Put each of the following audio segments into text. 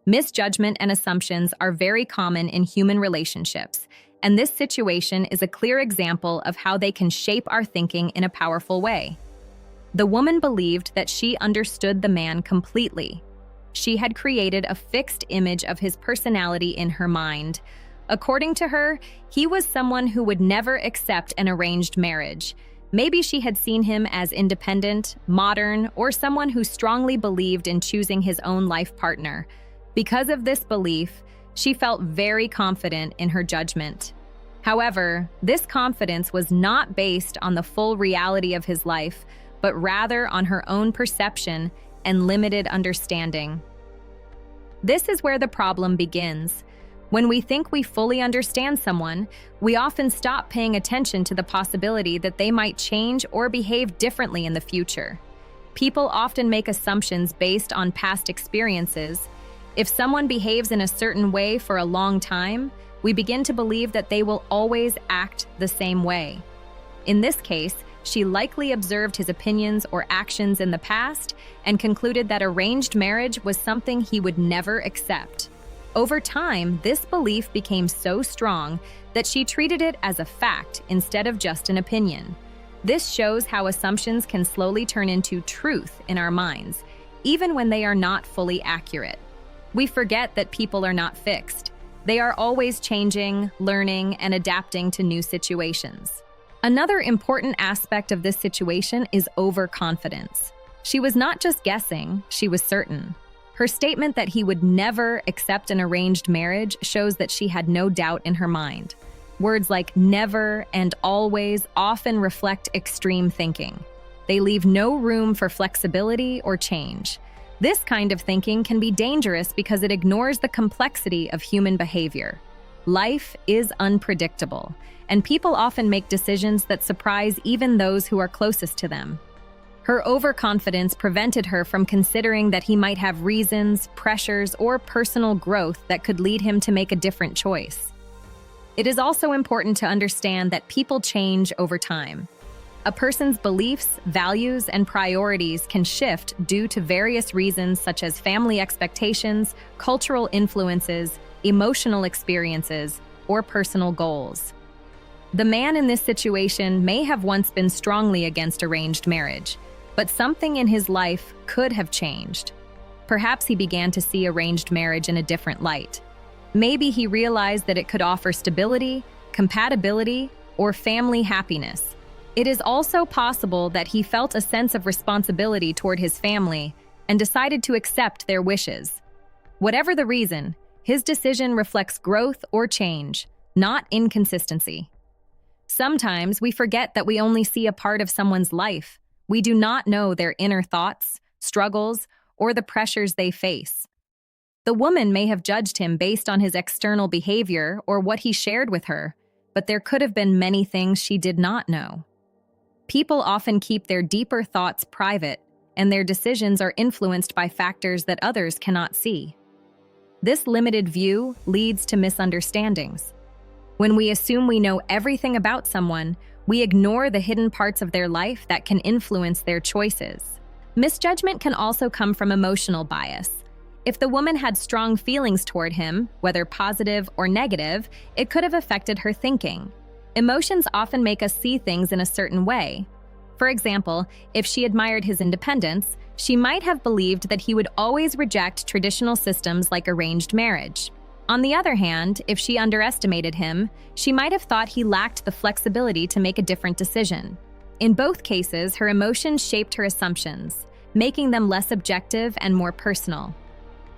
Misjudgment and assumptions are very common in human relationships, and this situation is a clear example of how they can shape our thinking in a powerful way. The woman believed that she understood the man completely. She had created a fixed image of his personality in her mind. According to her, he was someone who would never accept an arranged marriage. Maybe she had seen him as independent, modern, or someone who strongly believed in choosing his own life partner. Because of this belief, she felt very confident in her judgment. However, this confidence was not based on the full reality of his life, but rather on her own perception and limited understanding. This is where the problem begins. When we think we fully understand someone, we often stop paying attention to the possibility that they might change or behave differently in the future. People often make assumptions based on past experiences. If someone behaves in a certain way for a long time, we begin to believe that they will always act the same way. In this case, she likely observed his opinions or actions in the past and concluded that arranged marriage was something he would never accept. Over time, this belief became so strong that she treated it as a fact instead of just an opinion. This shows how assumptions can slowly turn into truth in our minds, even when they are not fully accurate. We forget that people are not fixed. They are always changing, learning, and adapting to new situations. Another important aspect of this situation is overconfidence. She was not just guessing, she was certain. Her statement that he would never accept an arranged marriage shows that she had no doubt in her mind. Words like never and always often reflect extreme thinking. They leave no room for flexibility or change. This kind of thinking can be dangerous because it ignores the complexity of human behavior. Life is unpredictable, and people often make decisions that surprise even those who are closest to them. Her overconfidence prevented her from considering that he might have reasons, pressures, or personal growth that could lead him to make a different choice. It is also important to understand that people change over time. A person's beliefs, values, and priorities can shift due to various reasons such as family expectations, cultural influences, emotional experiences, or personal goals. The man in this situation may have once been strongly against arranged marriage, but something in his life could have changed. Perhaps he began to see arranged marriage in a different light. Maybe he realized that it could offer stability, compatibility, or family happiness. It is also possible that he felt a sense of responsibility toward his family and decided to accept their wishes. Whatever the reason, his decision reflects growth or change, not inconsistency. Sometimes we forget that we only see a part of someone's life. We do not know their inner thoughts, struggles, or the pressures they face. The woman may have judged him based on his external behavior or what he shared with her, but there could have been many things she did not know. People often keep their deeper thoughts private, and their decisions are influenced by factors that others cannot see. This limited view leads to misunderstandings. When we assume we know everything about someone, we ignore the hidden parts of their life that can influence their choices. Misjudgment can also come from emotional bias. If the woman had strong feelings toward him, whether positive or negative, it could have affected her thinking. Emotions often make us see things in a certain way. For example, if she admired his independence, she might have believed that he would always reject traditional systems like arranged marriage. On the other hand, if she underestimated him, she might have thought he lacked the flexibility to make a different decision. In both cases, her emotions shaped her assumptions, making them less objective and more personal.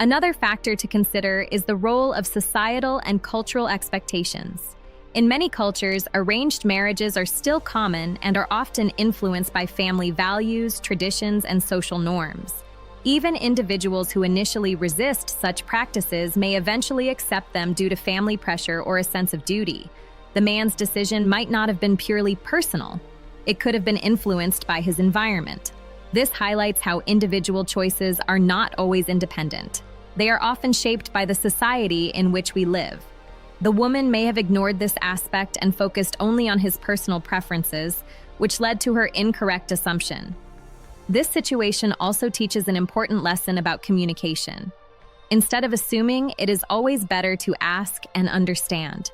Another factor to consider is the role of societal and cultural expectations. In many cultures, arranged marriages are still common and are often influenced by family values, traditions, and social norms. Even individuals who initially resist such practices may eventually accept them due to family pressure or a sense of duty. The man's decision might not have been purely personal. It could have been influenced by his environment. This highlights how individual choices are not always independent. They are often shaped by the society in which we live. The woman may have ignored this aspect and focused only on his personal preferences, which led to her incorrect assumption. This situation also teaches an important lesson about communication. Instead of assuming, it is always better to ask and understand.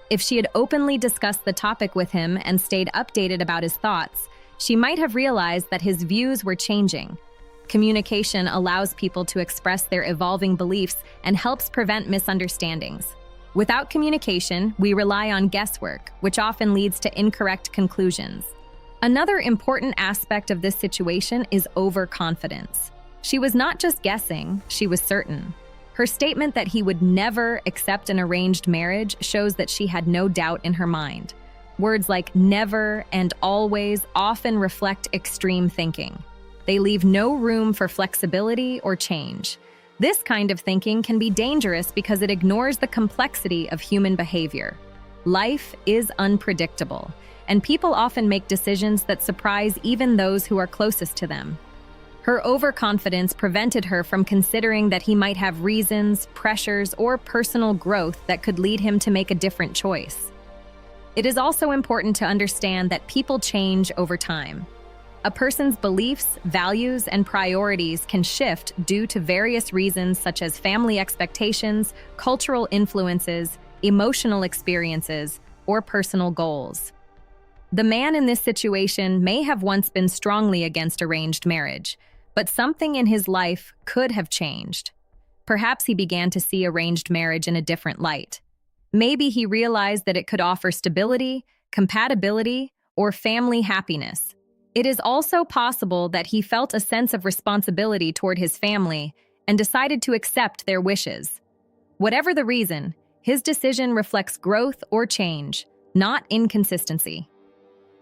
If she had openly discussed the topic with him and stayed updated about his thoughts, she might have realized that his views were changing. Communication allows people to express their evolving beliefs and helps prevent misunderstandings. Without communication, we rely on guesswork, which often leads to incorrect conclusions. Another important aspect of this situation is overconfidence. She was not just guessing, she was certain. Her statement that he would never accept an arranged marriage shows that she had no doubt in her mind. Words like never and always often reflect extreme thinking. They leave no room for flexibility or change. This kind of thinking can be dangerous because it ignores the complexity of human behavior. Life is unpredictable, and people often make decisions that surprise even those who are closest to them. Her overconfidence prevented her from considering that he might have reasons, pressures, or personal growth that could lead him to make a different choice. It is also important to understand that people change over time. A person's beliefs, values, and priorities can shift due to various reasons such as family expectations, cultural influences, emotional experiences, or personal goals. The man in this situation may have once been strongly against arranged marriage, but something in his life could have changed. Perhaps he began to see arranged marriage in a different light. Maybe he realized that it could offer stability, compatibility, or family happiness. It is also possible that he felt a sense of responsibility toward his family and decided to accept their wishes. Whatever the reason, his decision reflects growth or change, not inconsistency.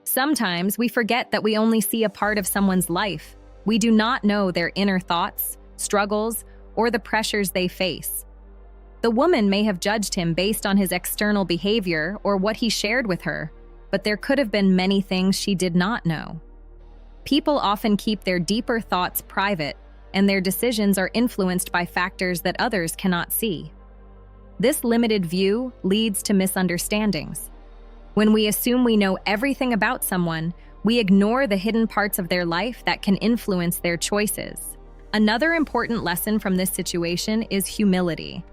Sometimes we forget that we only see a part of someone's life. We do not know their inner thoughts, struggles, or the pressures they face. The woman may have judged him based on his external behavior or what he shared with her, but there could have been many things she did not know. People often keep their deeper thoughts private, and their decisions are influenced by factors that others cannot see. This limited view leads to misunderstandings. When we assume we know everything about someone, we ignore the hidden parts of their life that can influence their choices. Another important lesson from this situation is humility.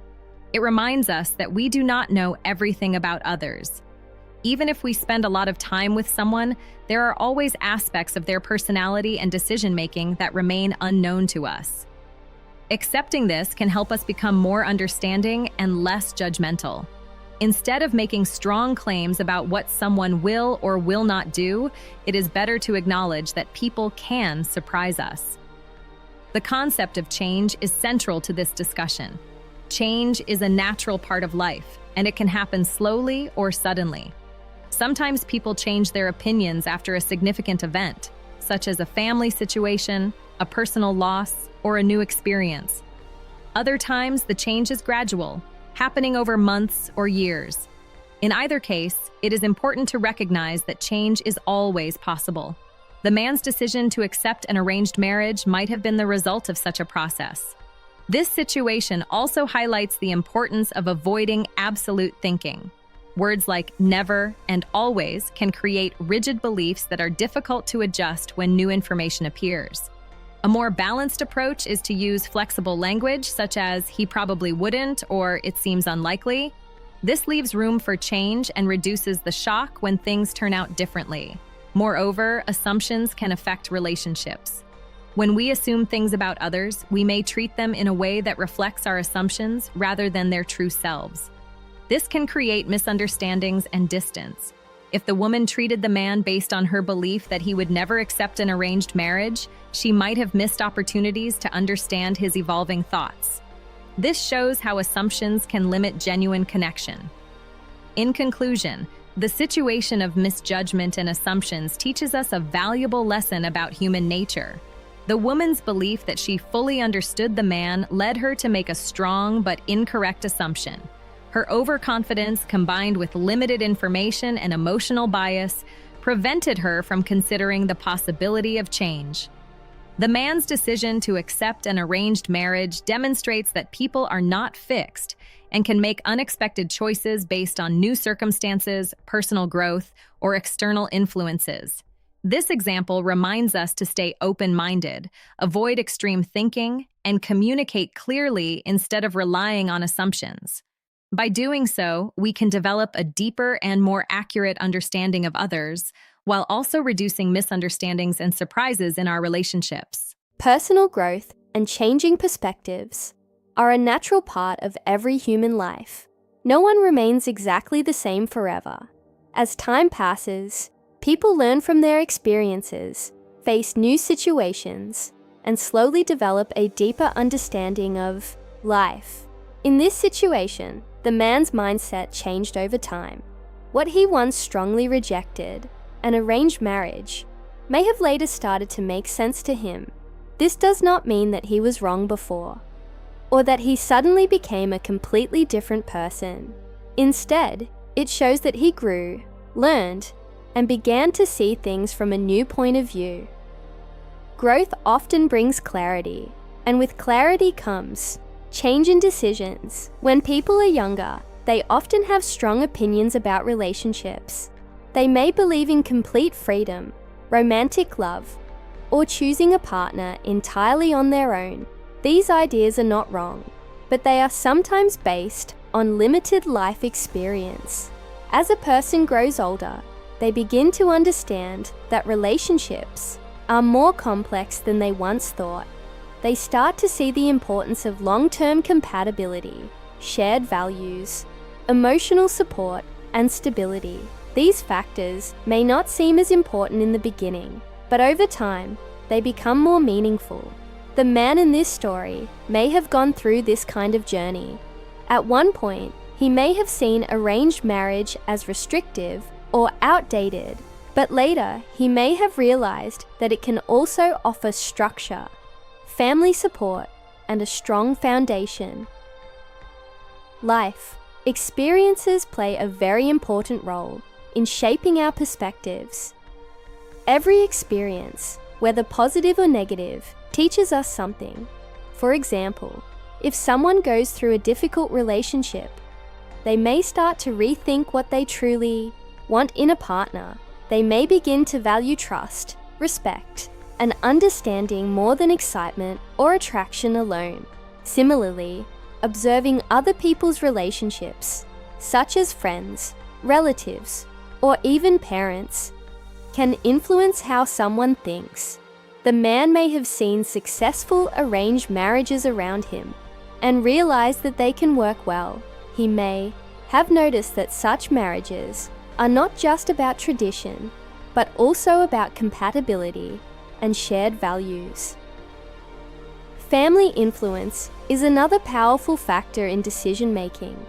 It reminds us that we do not know everything about others. Even if we spend a lot of time with someone, there are always aspects of their personality and decision-making that remain unknown to us. Accepting this can help us become more understanding and less judgmental. Instead of making strong claims about what someone will or will not do, it is better to acknowledge that people can surprise us. The concept of change is central to this discussion. Change is a natural part of life, and it can happen slowly or suddenly. Sometimes people change their opinions after a significant event, such as a family situation, a personal loss, or a new experience. Other times, the change is gradual, happening over months or years. In either case, it is important to recognize that change is always possible. The man's decision to accept an arranged marriage might have been the result of such a process. This situation also highlights the importance of avoiding absolute thinking. Words like never and always can create rigid beliefs that are difficult to adjust when new information appears. A more balanced approach is to use flexible language, such as he probably wouldn't or it seems unlikely. This leaves room for change and reduces the shock when things turn out differently. Moreover, assumptions can affect relationships. When we assume things about others, we may treat them in a way that reflects our assumptions rather than their true selves. This can create misunderstandings and distance. If the woman treated the man based on her belief that he would never accept an arranged marriage, she might have missed opportunities to understand his evolving thoughts. This shows how assumptions can limit genuine connection. In conclusion, the situation of misjudgment and assumptions teaches us a valuable lesson about human nature. The woman's belief that she fully understood the man led her to make a strong but incorrect assumption. Her overconfidence, combined with limited information and emotional bias, prevented her from considering the possibility of change. The man's decision to accept an arranged marriage demonstrates that people are not fixed and can make unexpected choices based on new circumstances, personal growth, or external influences. This example reminds us to stay open-minded, avoid extreme thinking, and communicate clearly instead of relying on assumptions. By doing so, we can develop a deeper and more accurate understanding of others, while also reducing misunderstandings and surprises in our relationships. Personal growth and changing perspectives are a natural part of every human life. No one remains exactly the same forever. As time passes, people learn from their experiences, face new situations, and slowly develop a deeper understanding of life. In this situation, the man's mindset changed over time. What he once strongly rejected, an arranged marriage, may have later started to make sense to him. This does not mean that he was wrong before, or that he suddenly became a completely different person. Instead, it shows that he grew, learned, and began to see things from a new point of view. Growth often brings clarity, and with clarity comes change in decisions. When people are younger, they often have strong opinions about relationships. They may believe in complete freedom, romantic love, or choosing a partner entirely on their own. These ideas are not wrong, but they are sometimes based on limited life experience. As a person grows older, they begin to understand that relationships are more complex than they once thought. They start to see the importance of long-term compatibility, shared values, emotional support, and stability. These factors may not seem as important in the beginning, but over time, they become more meaningful. The man in this story may have gone through this kind of journey. At one point, he may have seen arranged marriage as restrictive or outdated, but later he may have realized that it can also offer structure, family support, and a strong foundation. Life experiences play a very important role in shaping our perspectives. Every experience, whether positive or negative, teaches us something. For example, if someone goes through a difficult relationship, they may start to rethink what they truly want in a partner. They may begin to value trust, respect, and understanding more than excitement or attraction alone. Similarly, observing other people's relationships, such as friends, relatives, or even parents, can influence how someone thinks. The man may have seen successful arranged marriages around him and realized that they can work well. He may have noticed that such marriages are not just about tradition, but also about compatibility and shared values. Family influence is another powerful factor in decision-making,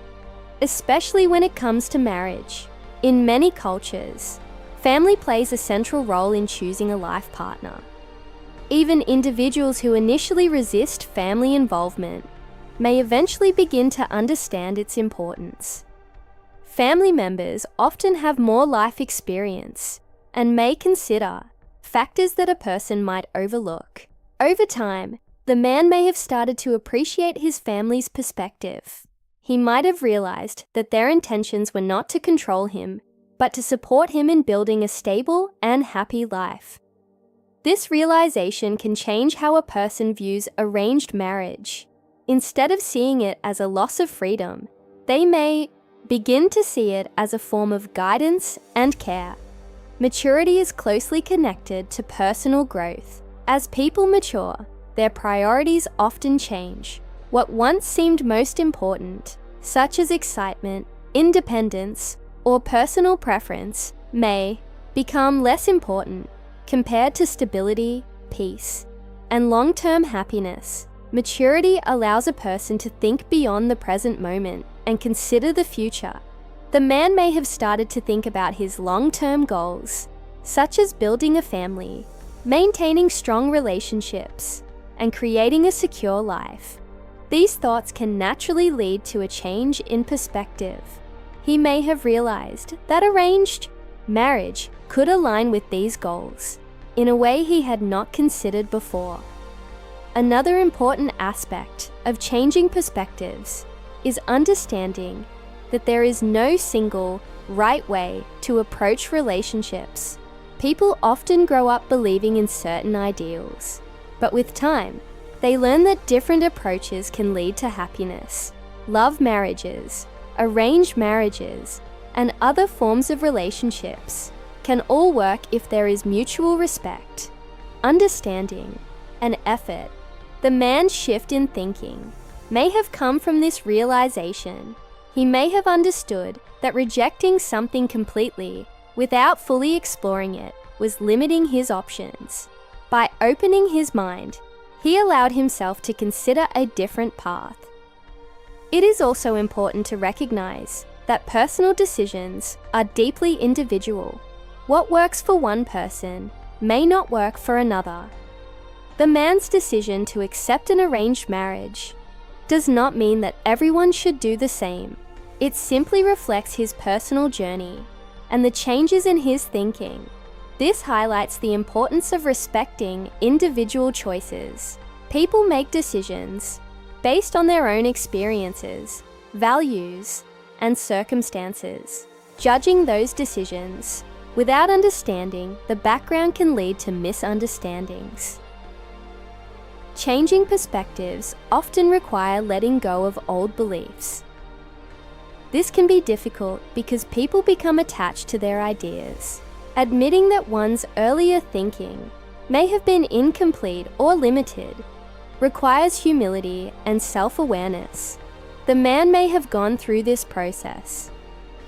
especially when it comes to marriage. In many cultures, family plays a central role in choosing a life partner. Even individuals who initially resist family involvement may eventually begin to understand its importance. Family members often have more life experience and may consider factors that a person might overlook. Over time, the man may have started to appreciate his family's perspective. He might have realized that their intentions were not to control him, but to support him in building a stable and happy life. This realization can change how a person views arranged marriage. Instead of seeing it as a loss of freedom, they may begin to see it as a form of guidance and care. Maturity is closely connected to personal growth. As people mature, their priorities often change. What once seemed most important, such as excitement, independence, or personal preference, may become less important compared to stability, peace, and long-term happiness. Maturity allows a person to think beyond the present moment and consider the future. The man may have started to think about his long-term goals, such as building a family, maintaining strong relationships, and creating a secure life. These thoughts can naturally lead to a change in perspective. He may have realized that arranged marriage could align with these goals in a way he had not considered before. Another important aspect of changing perspectives is understanding that there is no single right way to approach relationships. People often grow up believing in certain ideals, but with time, they learn that different approaches can lead to happiness. Love marriages, arranged marriages, and other forms of relationships can all work if there is mutual respect, understanding, and effort. The man's shift in thinking may have come from this realization. He may have understood that rejecting something completely without fully exploring it was limiting his options. By opening his mind, he allowed himself to consider a different path. It is also important to recognize that personal decisions are deeply individual. What works for one person may not work for another. The man's decision to accept an arranged marriage does not mean that everyone should do the same. It simply reflects his personal journey and the changes in his thinking. This highlights the importance of respecting individual choices. People make decisions based on their own experiences, values, and circumstances. Judging those decisions without understanding the background can lead to misunderstandings. Changing perspectives often require letting go of old beliefs. This can be difficult because people become attached to their ideas. Admitting that one's earlier thinking may have been incomplete or limited requires humility and self-awareness. The man may have gone through this process.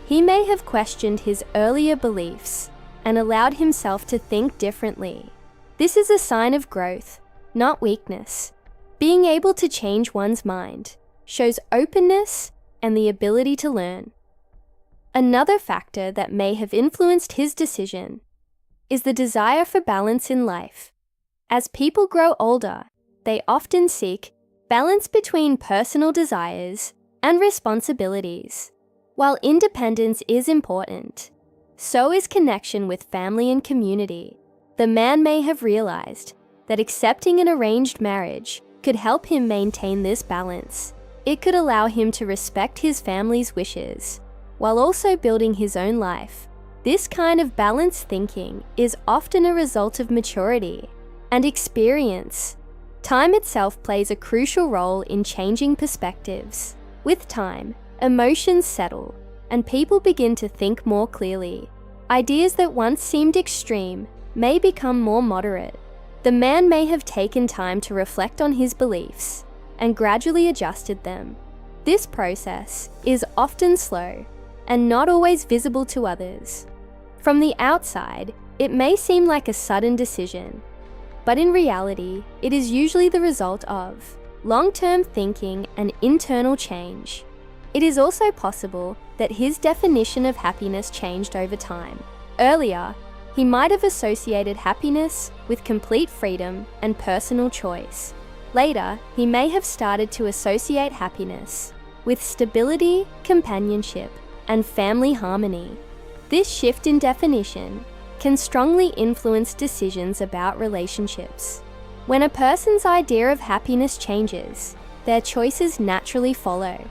He may have questioned his earlier beliefs and allowed himself to think differently. This is a sign of growth, not weakness. Being able to change one's mind shows openness and the ability to learn. Another factor that may have influenced his decision is the desire for balance in life. As people grow older, they often seek balance between personal desires and responsibilities. While independence is important, so is connection with family and community. The man may have realized that accepting an arranged marriage could help him maintain this balance. It could allow him to respect his family's wishes while also building his own life. This kind of balanced thinking is often a result of maturity and experience. Time itself plays a crucial role in changing perspectives. With time, emotions settle and people begin to think more clearly. Ideas that once seemed extreme may become more moderate. The man may have taken time to reflect on his beliefs and gradually adjusted them. This process is often slow and not always visible to others. From the outside, it may seem like a sudden decision, but in reality, it is usually the result of long-term thinking and internal change. It is also possible that his definition of happiness changed over time. Earlier, he might have associated happiness with complete freedom and personal choice. Later, he may have started to associate happiness with stability, companionship, and family harmony. This shift in definition can strongly influence decisions about relationships. When a person's idea of happiness changes, their choices naturally follow.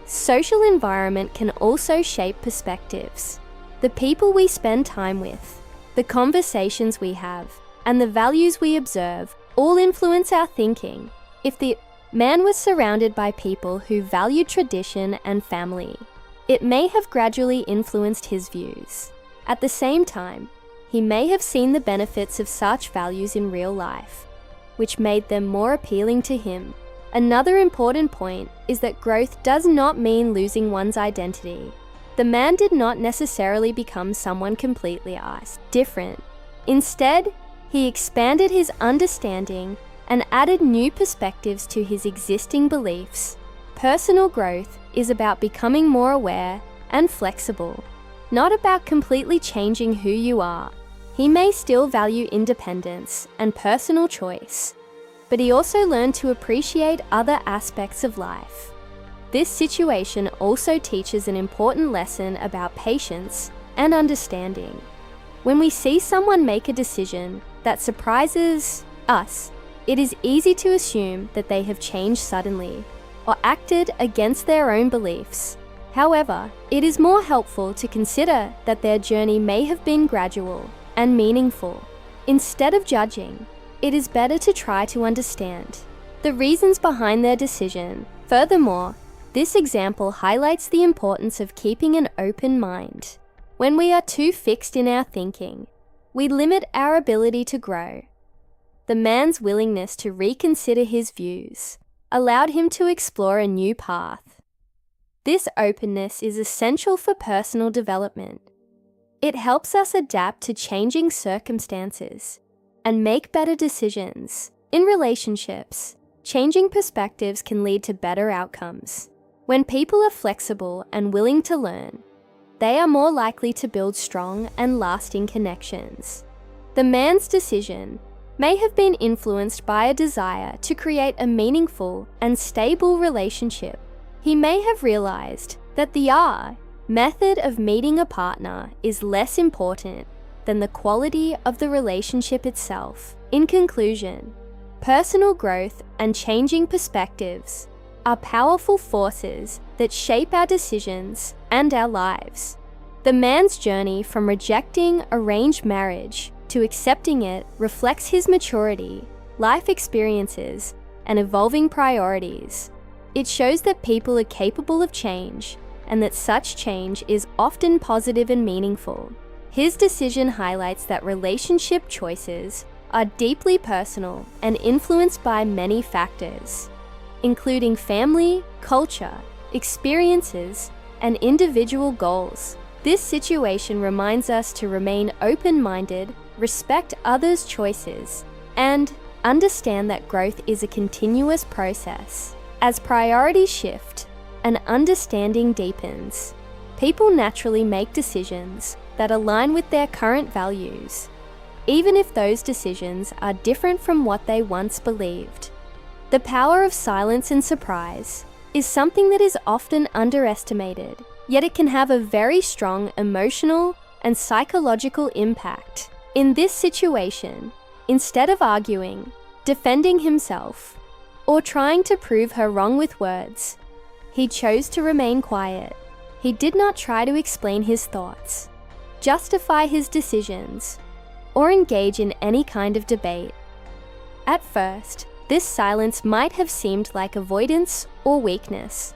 Social environment can also shape perspectives. The people we spend time with, the conversations we have, and the values we observe all influence our thinking. If the man was surrounded by people who valued tradition and family, it may have gradually influenced his views. At the same time, he may have seen the benefits of such values in real life, which made them more appealing to him. Another important point is that growth does not mean losing one's identity. The man did not necessarily become someone completely different. Instead, he expanded his understanding and added new perspectives to his existing beliefs. Personal growth is about becoming more aware and flexible, not about completely changing who you are. He may still value independence and personal choice, but he also learned to appreciate other aspects of life. This situation also teaches an important lesson about patience and understanding. When we see someone make a decision that surprises us, it is easy to assume that they have changed suddenly or acted against their own beliefs. However, it is more helpful to consider that their journey may have been gradual. and meaningful. Instead of judging, it is better to try to understand the reasons behind their decision. Furthermore, this example highlights the importance of keeping an open mind. When we are too fixed in our thinking, we limit our ability to grow. The man's willingness to reconsider his views allowed him to explore a new path. This openness is essential for personal development. It helps us adapt to changing circumstances and make better decisions. In relationships, changing perspectives can lead to better outcomes. When people are flexible and willing to learn, they are more likely to build strong and lasting connections. The man's decision may have been influenced by a desire to create a meaningful and stable relationship. He may have realized that the method of meeting a partner is less important than the quality of the relationship itself. In conclusion, personal growth and changing perspectives are powerful forces that shape our decisions and our lives. The man's journey from rejecting arranged marriage to accepting it reflects his maturity, life experiences, and evolving priorities. It shows that people are capable of change and that such change is often positive and meaningful. His decision highlights that relationship choices are deeply personal and influenced by many factors, including family, culture, experiences, and individual goals. This situation reminds us to remain open-minded, respect others' choices, and understand that growth is a continuous process. As priorities shift and understanding deepens, people naturally make decisions that align with their current values, even if those decisions are different from what they once believed. The power of silence and surprise is something that is often underestimated, yet it can have a very strong emotional and psychological impact. In this situation, instead of arguing, defending himself, or trying to prove her wrong with words, he chose to remain quiet. He did not try to explain his thoughts, justify his decisions, or engage in any kind of debate. At first, this silence might have seemed like avoidance or weakness,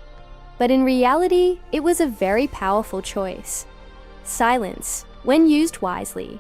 but in reality, it was a very powerful choice. Silence, when used wisely,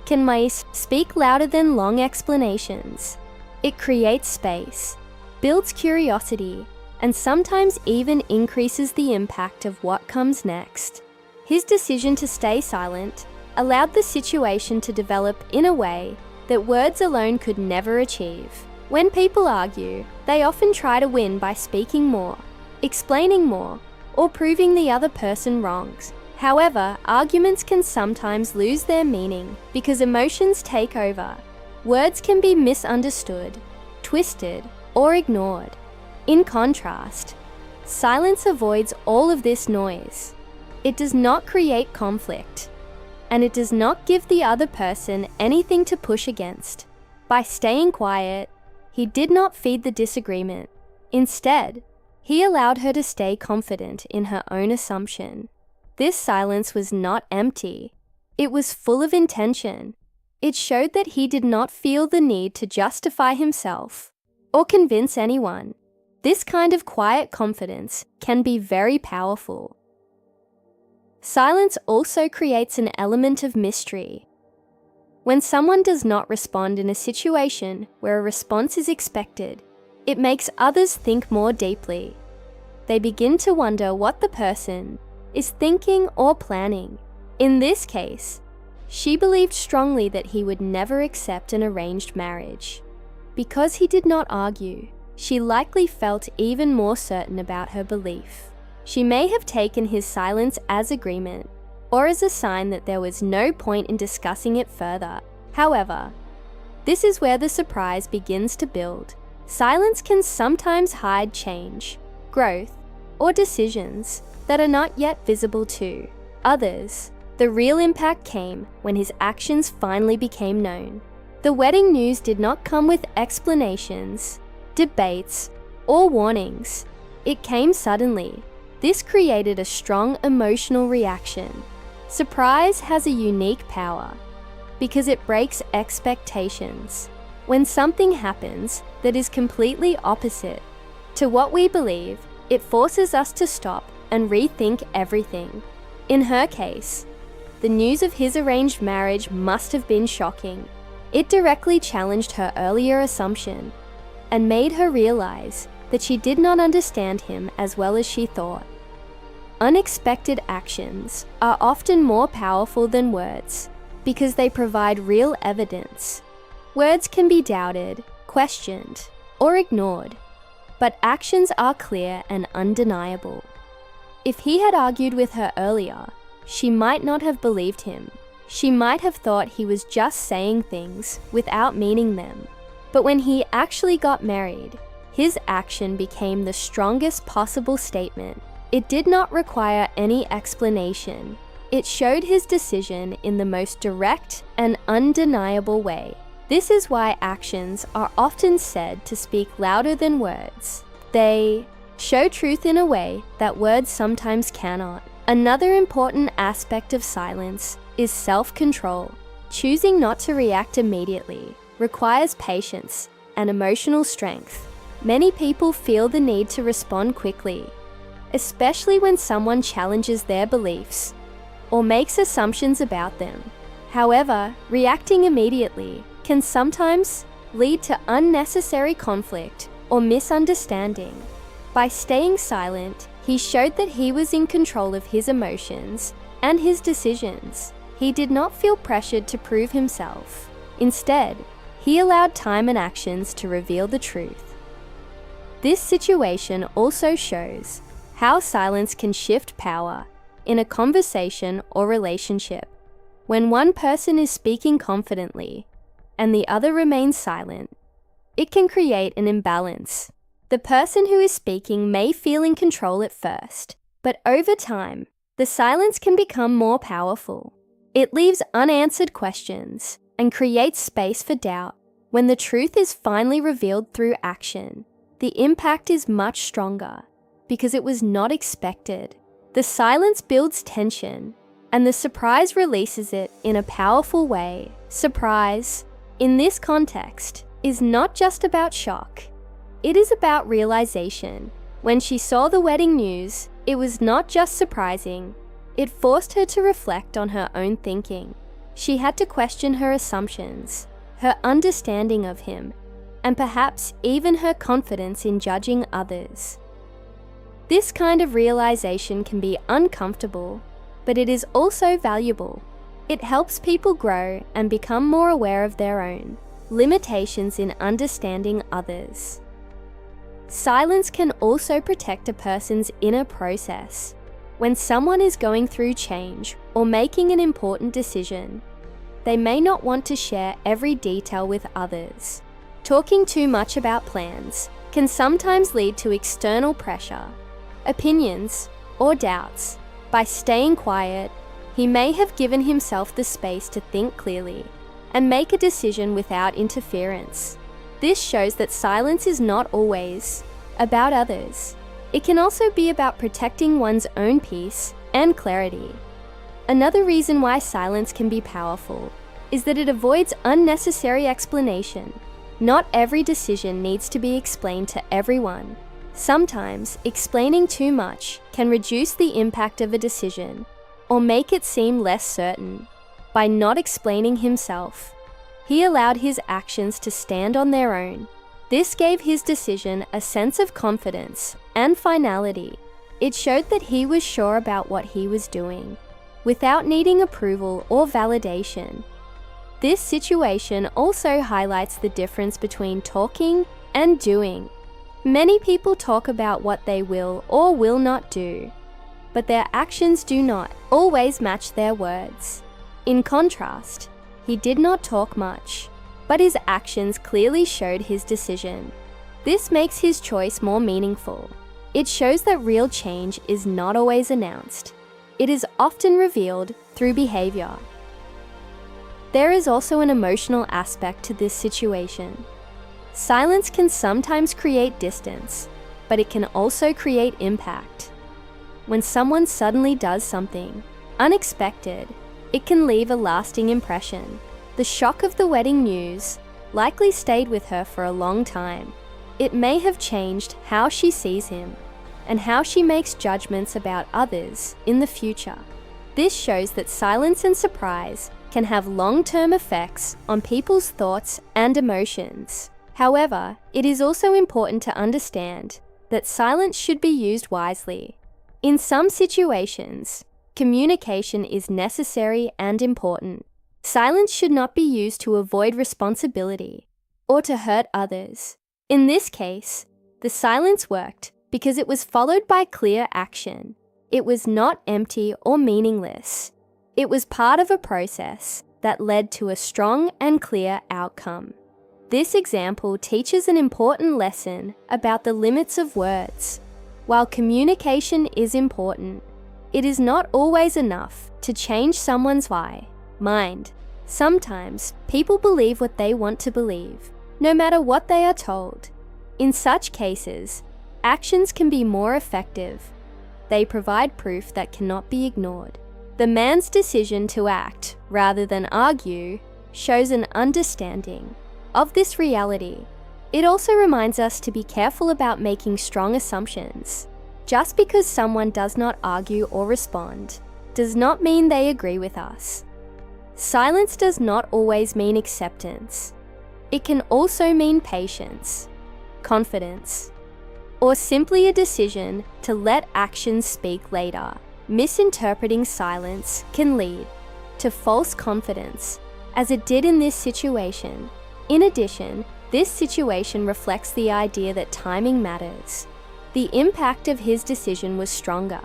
can speak louder than long explanations. It creates space, builds curiosity, and sometimes even increases the impact of what comes next. His decision to stay silent allowed the situation to develop in a way that words alone could never achieve. When people argue, they often try to win by speaking more, explaining more, or proving the other person wrong. However, arguments can sometimes lose their meaning because emotions take over. Words can be misunderstood, twisted, or ignored. In contrast, silence avoids all of this noise. It does not create conflict, and it does not give the other person anything to push against. By staying quiet, he did not feed the disagreement. Instead, he allowed her to stay confident in her own assumption. This silence was not empty. It was full of intention. It showed that he did not feel the need to justify himself or convince anyone. This kind of quiet confidence can be very powerful. Silence also creates an element of mystery. When someone does not respond in a situation where a response is expected, it makes others think more deeply. They begin to wonder what the person is thinking or planning. In this case, she believed strongly that he would never accept an arranged marriage. Because he did not argue, she likely felt even more certain about her belief. She may have taken his silence as agreement, or as a sign that there was no point in discussing it further. However, this is where the surprise begins to build. Silence can sometimes hide change, growth, or decisions that are not yet visible to others. The real impact came when his actions finally became known. The wedding news did not come with explanations, debates, or warnings. It came suddenly. This created a strong emotional reaction. Surprise has a unique power. because it breaks expectations. When something happens that is completely opposite to what we believe, it forces us to stop and rethink everything. In her case, the news of his arranged marriage must have been shocking. It directly challenged her earlier assumption and made her realize that she did not understand him as well as she thought. Unexpected actions are often more powerful than words because they provide real evidence. Words can be doubted, questioned, or ignored, but actions are clear and undeniable. If he had argued with her earlier, she might not have believed him. She might have thought he was just saying things without meaning them. But when he actually got married, his action became the strongest possible statement. It did not require any explanation. It showed his decision in the most direct and undeniable way. This is why actions are often said to speak louder than words. They show truth in a way that words sometimes cannot. Another important aspect of silence is self-control. Choosing not to react immediately requires patience and emotional strength. Many people feel the need to respond quickly, especially when someone challenges their beliefs or makes assumptions about them. However, reacting immediately can sometimes lead to unnecessary conflict or misunderstanding. By staying silent, he showed that he was in control of his emotions and his decisions. He did not feel pressured to prove himself. Instead, he allowed time and actions to reveal the truth. This situation also shows how silence can shift power in a conversation or relationship. When one person is speaking confidently and the other remains silent, it can create an imbalance. The person who is speaking may feel in control at first, but over time, the silence can become more powerful. It leaves unanswered questions and creates space for doubt. When the truth is finally revealed through action, the impact is much stronger because it was not expected. The silence builds tension, and the surprise releases it in a powerful way. Surprise, in this context, is not just about shock. It is about realization. When she saw the wedding news, it was not just surprising. It forced her to reflect on her own thinking. She had to question her assumptions, her understanding of him, and perhaps even her confidence in judging others. This kind of realization can be uncomfortable, but it is also valuable. It helps people grow and become more aware of their own limitations in understanding others. Silence can also protect a person's inner process. When someone is going through change or making an important decision, they may not want to share every detail with others. Talking too much about plans can sometimes lead to external pressure, opinions, or doubts. By staying quiet, he may have given himself the space to think clearly and make a decision without interference. This shows that silence is not always about others. It can also be about protecting one's own peace and clarity. Another reason why silence can be powerful is that it avoids unnecessary explanation. Not every decision needs to be explained to everyone. Sometimes, explaining too much can reduce the impact of a decision or make it seem less certain. By not explaining himself, he allowed his actions to stand on their own. This gave his decision a sense of confidence and finality. It showed that he was sure about what he was doing, without needing approval or validation. This situation also highlights the difference between talking and doing. Many people talk about what they will or will not do, but their actions do not always match their words. In contrast, he did not talk much, but his actions clearly showed his decision. This makes his choice more meaningful. It shows that real change is not always announced. It is often revealed through behavior. There is also an emotional aspect to this situation. Silence can sometimes create distance, but it can also create impact. When someone suddenly does something unexpected, it can leave a lasting impression. The shock of the wedding news likely stayed with her for a long time. It may have changed how she sees him and how she makes judgments about others in the future. This shows that silence and surprise can have long-term effects on people's thoughts and emotions. However, it is also important to understand that silence should be used wisely. In some situations, communication is necessary and important. Silence should not be used to avoid responsibility or to hurt others. In this case, the silence worked because it was followed by clear action. It was not empty or meaningless. It was part of a process that led to a strong and clear outcome. This example teaches an important lesson about the limits of words. While communication is important, it is not always enough to change someone's mind. Sometimes people believe what they want to believe, no matter what they are told. In such cases, actions can be more effective. They provide proof that cannot be ignored. The man's decision to act rather than argue shows an understanding of this reality. It also reminds us to be careful about making strong assumptions. Just because someone does not argue or respond does not mean they agree with us. Silence does not always mean acceptance. It can also mean patience, confidence, or simply a decision to let actions speak later. Misinterpreting silence can lead to false confidence, as it did in this situation. In addition, this situation reflects the idea that timing matters. The impact of his decision was stronger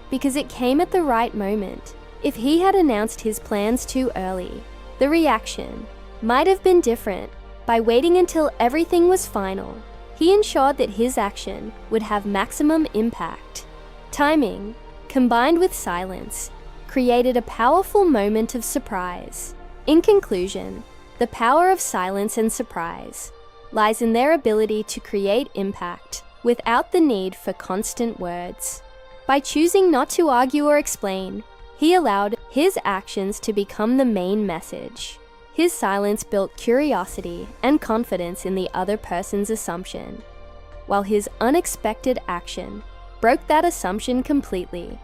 because it came at the right moment. If he had announced his plans too early, the reaction might have been different. By waiting until everything was final, he ensured that his action would have maximum impact. Timing, combined with silence, created a powerful moment of surprise. In conclusion, the power of silence and surprise lies in their ability to create impact without the need for constant words. By choosing not to argue or explain, he allowed his actions to become the main message. His silence built curiosity and confidence in the other person's assumption, while his unexpected action broke that assumption completely.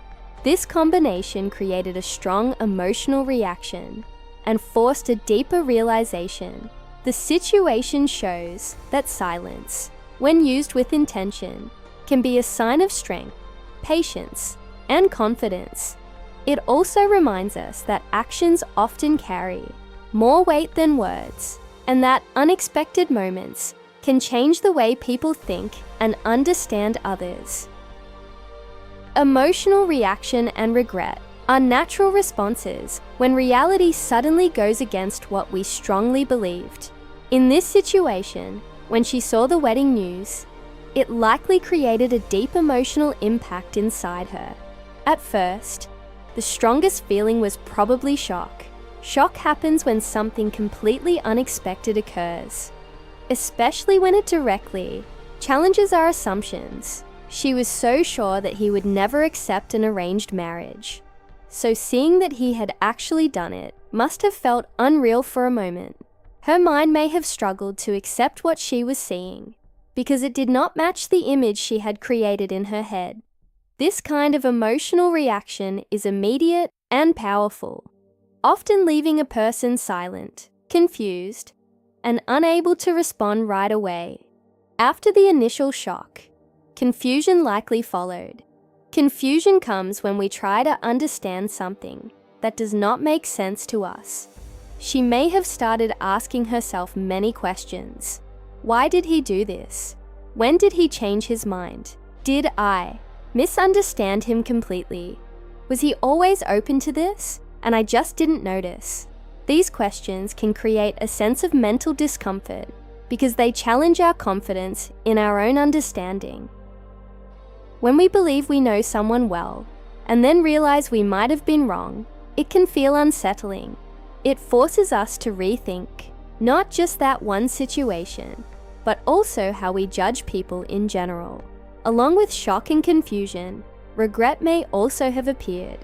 This combination created a strong emotional reaction and forced a deeper realization. The situation shows that silence, when used with intention, can be a sign of strength, patience, and confidence. It also reminds us that actions often carry more weight than words, and that unexpected moments can change the way people think and understand others. Emotional reaction and regret are natural responses when reality suddenly goes against what we strongly believed. In this situation, when she saw the wedding news, it likely created a deep emotional impact inside her. At first, the strongest feeling was probably shock. Shock happens when something completely unexpected occurs, especially when it directly challenges our assumptions. She was so sure that he would never accept an arranged marriage. So seeing that he had actually done it must have felt unreal for a moment. Her mind may have struggled to accept what she was seeing because it did not match the image she had created in her head. This kind of emotional reaction is immediate and powerful, often leaving a person silent, confused, and unable to respond right away. After the initial shock, confusion likely followed. Confusion comes when we try to understand something that does not make sense to us. She may have started asking herself many questions. Why did he do this? When did he change his mind? Did I misunderstand him completely? Was he always open to this, and I just didn't notice? These questions can create a sense of mental discomfort because they challenge our confidence in our own understanding. When we believe we know someone well, and then realize we might have been wrong, it can feel unsettling. It forces us to rethink not just that one situation, but also how we judge people in general. Along with shock and confusion, regret may also have appeared.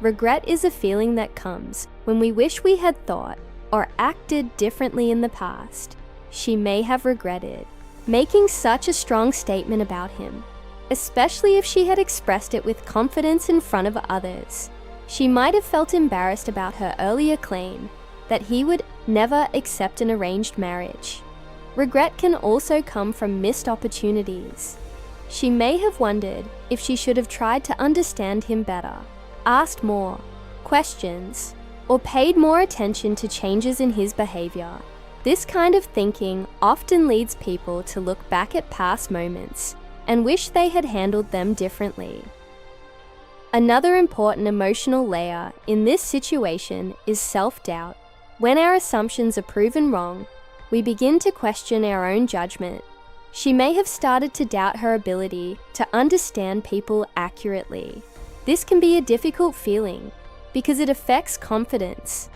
Regret is a feeling that comes when we wish we had thought or acted differently in the past, she may have regretted making such a strong statement about him, especially if she had expressed it with confidence in front of others. She might have felt embarrassed about her earlier claim that he would never accept an arranged marriage. Regret can also come from missed opportunities. She may have wondered if she should have tried to understand him better, asked more questions, or paid more attention to changes in his behavior. This kind of thinking often leads people to look back at past moments and wish they had handled them differently. Another important emotional layer in this situation is self-doubt. When our assumptions are proven wrong, we begin to question our own judgment. She may have started to doubt her ability to understand people accurately. This can be a difficult feeling because it affects confidence.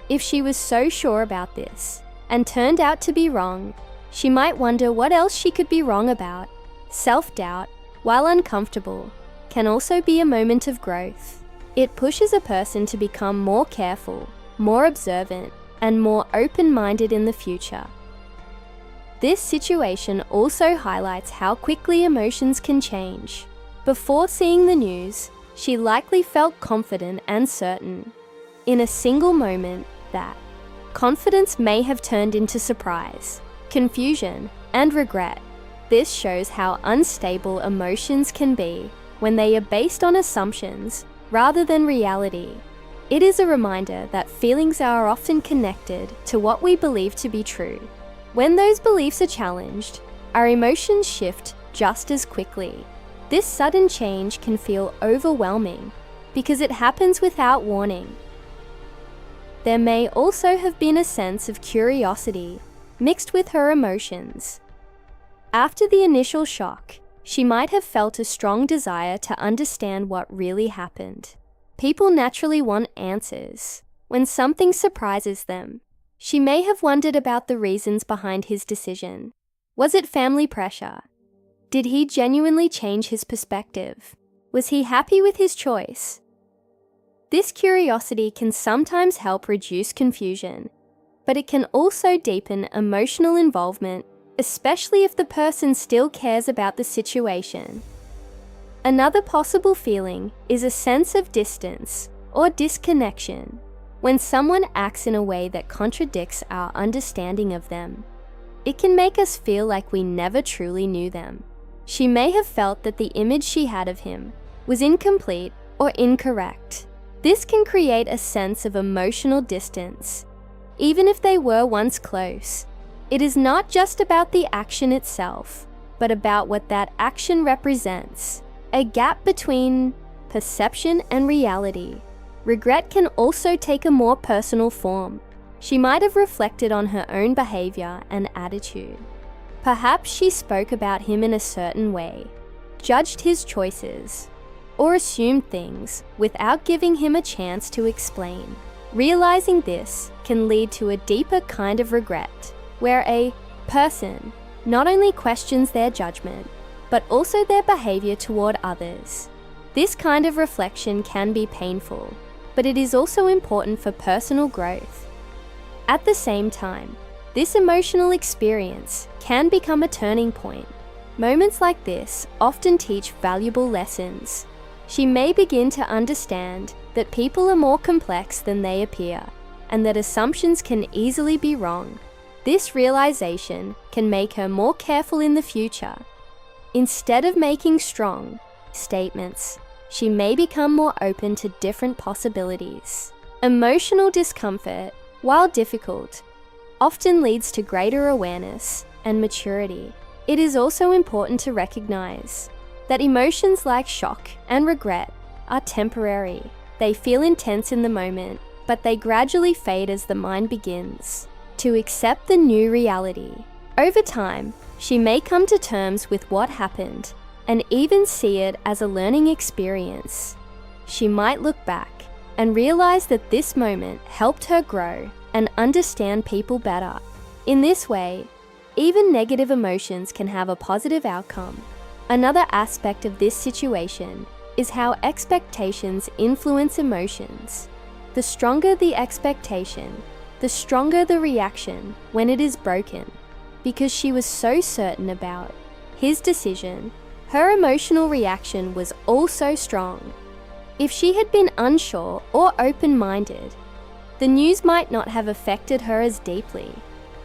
If she was so sure about this and turned out to be wrong, she might wonder what else she could be wrong about. Self-doubt, while uncomfortable, can also be a moment of growth. It pushes a person to become more careful, more observant, and more open-minded in the future. This situation also highlights how quickly emotions can change. Before seeing the news, she likely felt confident and certain. In a single moment, that confidence may have turned into surprise, confusion, and regret. This shows how unstable emotions can be when they are based on assumptions rather than reality. It is a reminder that feelings are often connected to what we believe to be true. When those beliefs are challenged, our emotions shift just as quickly. This sudden change can feel overwhelming because it happens without warning. There may also have been a sense of curiosity mixed with her emotions. After the initial shock, she might have felt a strong desire to understand what really happened. People naturally want answers when something surprises them. She may have wondered about the reasons behind his decision. Was it family pressure? Did he genuinely change his perspective? Was he happy with his choice? This curiosity can sometimes help reduce confusion, but it can also deepen emotional involvement, especially if the person still cares about the situation. Another possible feeling is a sense of distance or disconnection when someone acts in a way that contradicts our understanding of them. It can make us feel like we never truly knew them. She may have felt that the image she had of him was incomplete or incorrect. This can create a sense of emotional distance. Even if they were once close, it is not just about the action itself, but about what that action represents. A gap between perception and reality. Regret can also take a more personal form. She might have reflected on her own behavior and attitude. Perhaps she spoke about him in a certain way, judged his choices, or assumed things without giving him a chance to explain. Realizing this can lead to a deeper kind of regret, where a person not only questions their judgment, but also their behavior toward others. This kind of reflection can be painful, but it is also important for personal growth. At the same time, this emotional experience can become a turning point. Moments like this often teach valuable lessons. She may begin to understand that people are more complex than they appear, and that assumptions can easily be wrong. This realization can make her more careful in the future. Instead of making strong statements, she may become more open to different possibilities. Emotional discomfort, while difficult, often leads to greater awareness and maturity. It is also important to recognize that emotions like shock and regret are temporary. They feel intense in the moment, but they gradually fade as the mind begins to accept the new reality. Over time, she may come to terms with what happened and even see it as a learning experience. She might look back and realize that this moment helped her grow and understand people better. In this way, even negative emotions can have a positive outcome. Another aspect of this situation is how expectations influence emotions. The stronger the expectation, the stronger the reaction when it is broken. Because she was so certain about his decision, her emotional reaction was also strong. If she had been unsure or open-minded, the news might not have affected her as deeply.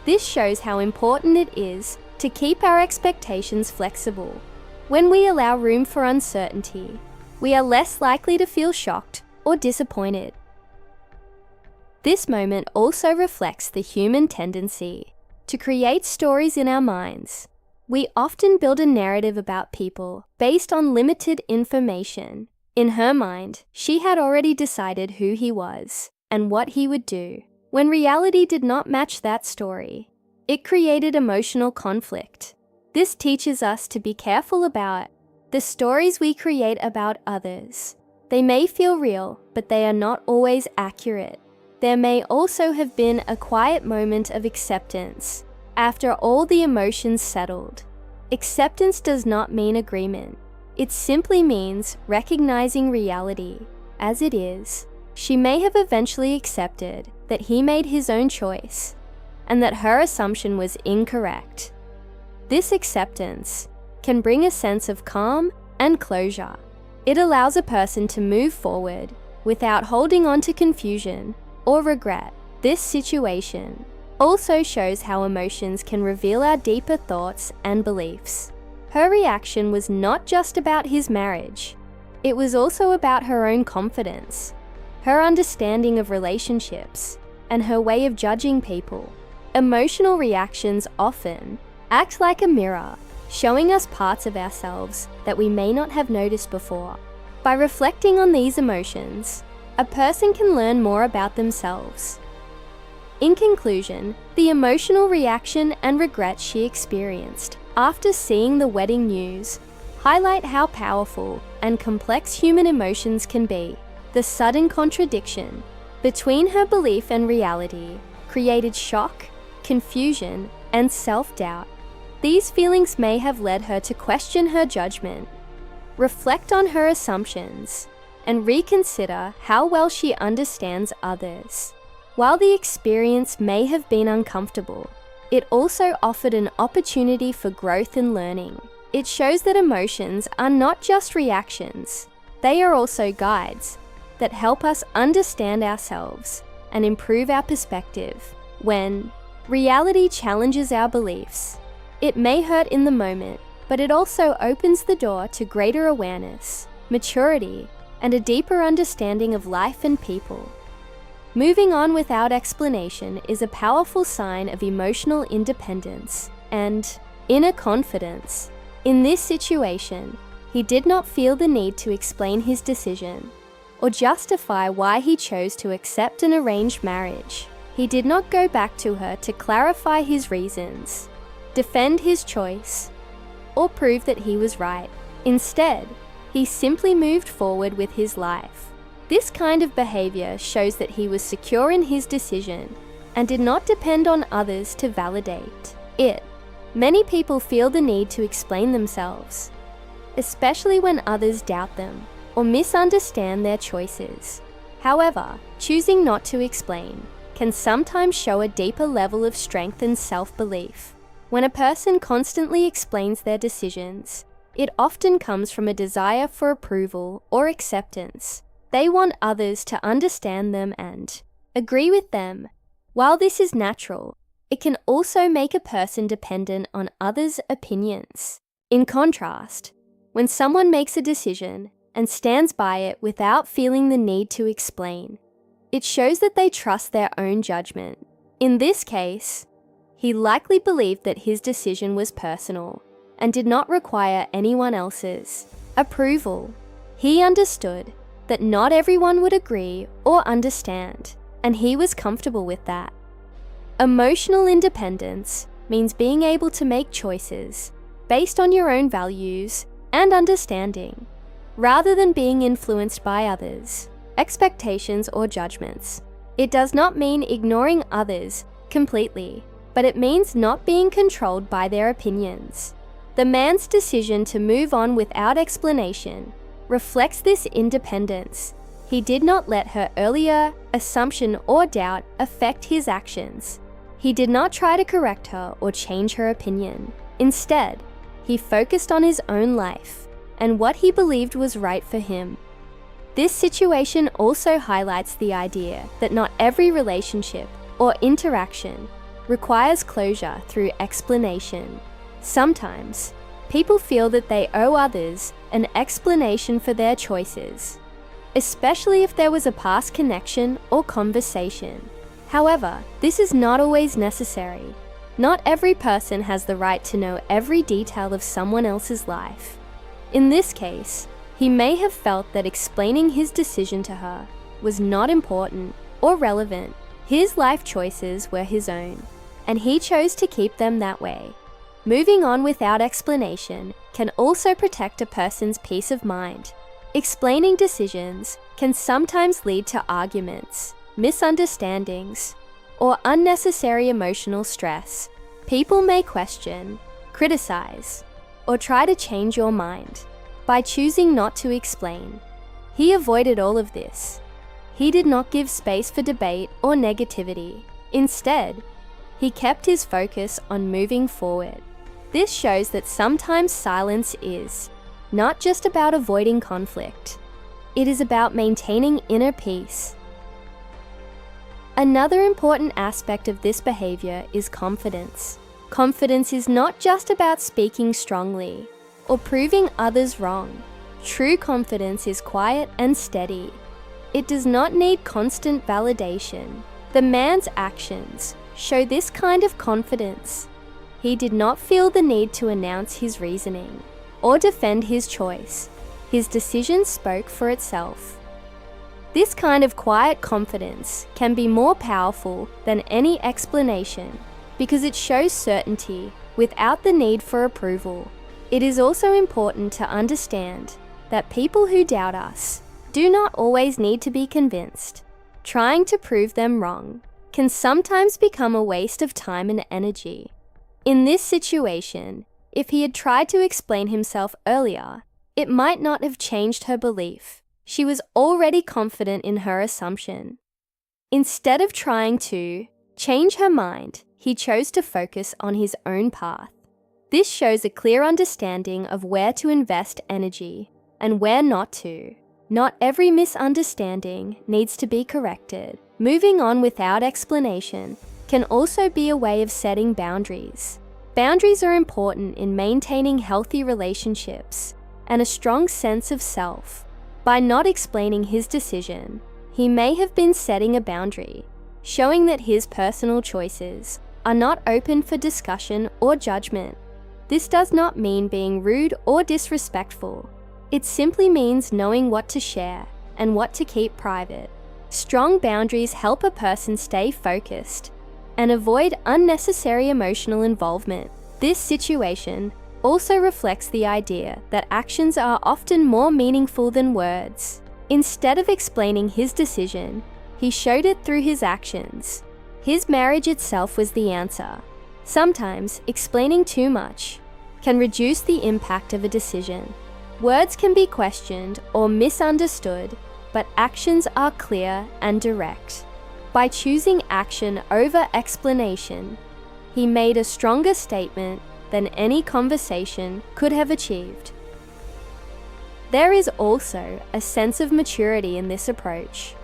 This shows how important it is to keep our expectations flexible. When we allow room for uncertainty, we are less likely to feel shocked or disappointed. This moment also reflects the human tendency to create stories in our minds. We often build a narrative about people based on limited information. In her mind, she had already decided who he was and what he would do. When reality did not match that story, it created emotional conflict. This teaches us to be careful about the stories we create about others. They may feel real, but they are not always accurate. There may also have been a quiet moment of acceptance after all the emotions settled. Acceptance does not mean agreement. It simply means recognizing reality as it is. She may have eventually accepted that he made his own choice and that her assumption was incorrect. This acceptance can bring a sense of calm and closure. It allows a person to move forward without holding on to confusion or regret. This situation also shows how emotions can reveal our deeper thoughts and beliefs. Her reaction was not just about his marriage, it was also about her own confidence, her understanding of relationships, and her way of judging people. Emotional reactions often act like a mirror, showing us parts of ourselves that we may not have noticed before. By reflecting on these emotions, a person can learn more about themselves. In conclusion, the emotional reaction and regret she experienced after seeing the wedding news highlight how powerful and complex human emotions can be. The sudden contradiction between her belief and reality created shock, confusion, and self-doubt. These feelings may have led her to question her judgment, reflect on her assumptions, and reconsider how well she understands others. While the experience may have been uncomfortable, it also offered an opportunity for growth and learning. It shows that emotions are not just reactions, they are also guides that help us understand ourselves and improve our perspective. When reality challenges our beliefs, it may hurt in the moment, but it also opens the door to greater awareness, maturity, and a deeper understanding of life and people. Moving on without explanation is a powerful sign of emotional independence and inner confidence. In this situation, he did not feel the need to explain his decision or justify why he chose to accept an arranged marriage. He did not go back to her to clarify his reasons, defend his choice, or prove that he was right. Instead, he simply moved forward with his life. This kind of behavior shows that he was secure in his decision and did not depend on others to validate it. Many people feel the need to explain themselves, especially when others doubt them or misunderstand their choices. However, choosing not to explain can sometimes show a deeper level of strength and self-belief. When a person constantly explains their decisions, it often comes from a desire for approval or acceptance. They want others to understand them and agree with them. While this is natural, it can also make a person dependent on others' opinions. In contrast, when someone makes a decision and stands by it without feeling the need to explain, it shows that they trust their own judgment. In this case, he likely believed that his decision was personal and did not require anyone else's approval. He understood that not everyone would agree or understand, and he was comfortable with that. Emotional independence means being able to make choices based on your own values and understanding, rather than being influenced by others, expectations, or judgments. It does not mean ignoring others completely, but it means not being controlled by their opinions. The man's decision to move on without explanation reflects this independence. He did not let her earlier assumption or doubt affect his actions. He did not try to correct her or change her opinion. Instead, he focused on his own life and what he believed was right for him. This situation also highlights the idea that not every relationship or interaction requires closure through explanation. Sometimes, people feel that they owe others an explanation for their choices, especially if there was a past connection or conversation. However, this is not always necessary. Not every person has the right to know every detail of someone else's life. In this case, he may have felt that explaining his decision to her was not important or relevant. His life choices were his own, and he chose to keep them that way. Moving on without explanation can also protect a person's peace of mind. Explaining decisions can sometimes lead to arguments, misunderstandings, or unnecessary emotional stress. People may question, criticize, or try to change your mind. By choosing not to explain, he avoided all of this. He did not give space for debate or negativity. Instead, he kept his focus on moving forward. This shows that sometimes silence is not just about avoiding conflict. It is about maintaining inner peace. Another important aspect of this behavior is confidence. Confidence is not just about speaking strongly or proving others wrong. True confidence is quiet and steady. It does not need constant validation. The man's actions show this kind of confidence. He did not feel the need to announce his reasoning or defend his choice. His decision spoke for itself. This kind of quiet confidence can be more powerful than any explanation because it shows certainty without the need for approval. It is also important to understand that people who doubt us do not always need to be convinced. Trying to prove them wrong can sometimes become a waste of time and energy. In this situation, if he had tried to explain himself earlier, it might not have changed her belief. She was already confident in her assumption. Instead of trying to change her mind, he chose to focus on his own path. This shows a clear understanding of where to invest energy and where not to. Not every misunderstanding needs to be corrected. Moving on without explanation can also be a way of setting boundaries. Boundaries are important in maintaining healthy relationships and a strong sense of self. By not explaining his decision, he may have been setting a boundary, showing that his personal choices are not open for discussion or judgment. This does not mean being rude or disrespectful. It simply means knowing what to share and what to keep private. Strong boundaries help a person stay focused and avoid unnecessary emotional involvement. This situation also reflects the idea that actions are often more meaningful than words. Instead of explaining his decision, he showed it through his actions. His marriage itself was the answer. Sometimes, explaining too much can reduce the impact of a decision. Words can be questioned or misunderstood, but actions are clear and direct. By choosing action over explanation, he made a stronger statement than any conversation could have achieved. There is also a sense of maturity in this approach.